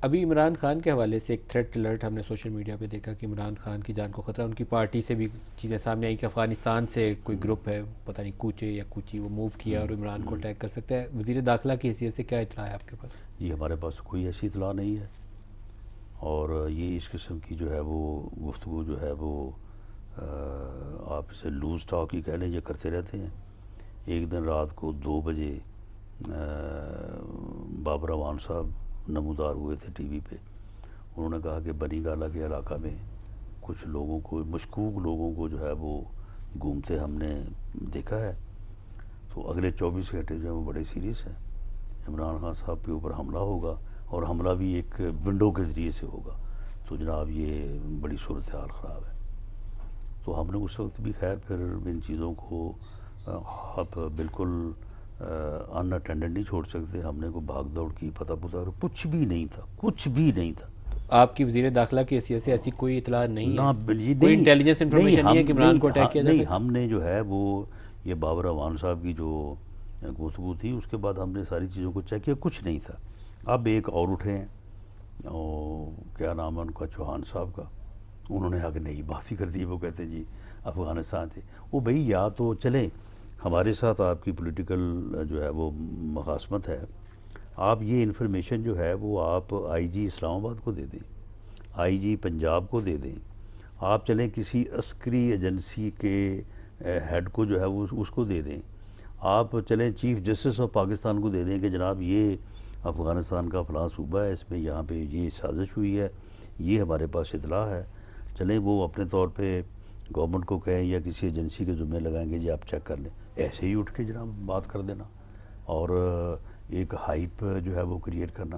ابھی عمران خان کے حوالے سے ایک تھریٹ الرٹ ہم نے سوشل میڈیا پہ دیکھا کہ عمران خان کی جان کو خطرہ، ان کی پارٹی سے بھی چیزیں سامنے آئی کہ افغانستان سے کوئی گروپ ہے، پتہ نہیں کوچے یا کوچی، وہ موو کیا اور عمران کو اٹیک کر سکتا ہے۔ وزیر داخلہ کی حیثیت سے کیا اطلاع ہے آپ کے پاس؟ جی ہمارے پاس کوئی ایسی اطلاع نہیں ہے، اور یہ اس قسم کی جو ہے وہ گفتگو جو ہے وہ آپ اسے لوز ٹاک ہی کہہ لیں، یہ کرتے رہتے ہیں۔ ایک دن رات کو 2 بجے بابر اعوان صاحب نمودار ہوئے تھے ٹی وی پہ، انہوں نے کہا کہ بنی گالہ کے علاقہ میں کچھ لوگوں کو، مشکوک لوگوں کو جو ہے وہ گھومتے ہم نے دیکھا ہے۔ تو اگلے 24 گھنٹے جو ہیں وہ بڑے سیریس ہیں، عمران خان صاحب کے اوپر حملہ ہوگا، اور حملہ بھی ایک ونڈو کے ذریعے سے ہوگا، تو جناب یہ بڑی صورتحال خراب ہے۔ تو ہم نے اس وقت بھی خیر پھر ان چیزوں کو آپ بالکل ان اٹینڈنٹ نہیں چھوڑ سکتے، ہم نے کوئی بھاگ دوڑ کی، پتہ کچھ بھی نہیں تھا، کچھ بھی نہیں تھا۔ آپ کی وزیر داخلہ کی حیثیت سے ایسی کوئی اطلاع نہیں نہ ہے، یہ کوئی نہیں، انٹیلیجنس نہیں انفارمیشن نہیں ہے ہم کہ عمران نہیں کو اٹیک کیا جا نہیں سکتا؟ ہم نے جو ہے وہ یہ بابر اعوان صاحب کی جو گفتگو تھی، اس کے بعد ہم نے ساری چیزوں کو چیک کیا، کچھ نہیں تھا۔ اب ایک اور اٹھے ہیں، کیا نام ہے ان کا، چوہان صاحب کا، انہوں نے آگے نئی بات ہی کر دی، وہ کہتے ہیں جی افغانستان تھے۔ وہ بھئی یا تو چلیں، ہمارے ساتھ آپ کی پولیٹیکل جو ہے وہ مخاصمت ہے، آپ یہ انفارمیشن جو ہے وہ آپ آئی جی اسلام آباد کو دے دیں، آئی جی پنجاب کو دے دیں، آپ چلیں کسی عسکری ایجنسی کے ہیڈ کو جو ہے وہ اس کو دے دیں، آپ چلیں چیف جسٹس آف پاکستان کو دے دیں کہ جناب یہ افغانستان کا فلاں صوبہ ہے، اس میں یہاں پہ یہ سازش ہوئی ہے، یہ ہمارے پاس اطلاع ہے۔ چلیں وہ اپنے طور پہ گورنمنٹ کو کہیں یا کسی ایجنسی کے ذمہ لگائیں گے جی آپ چیک کر لیں، ایسے ہی اٹھ کے جناب بات کر دینا اور ایک ہائپ جو ہے وہ کریٹ کرنا۔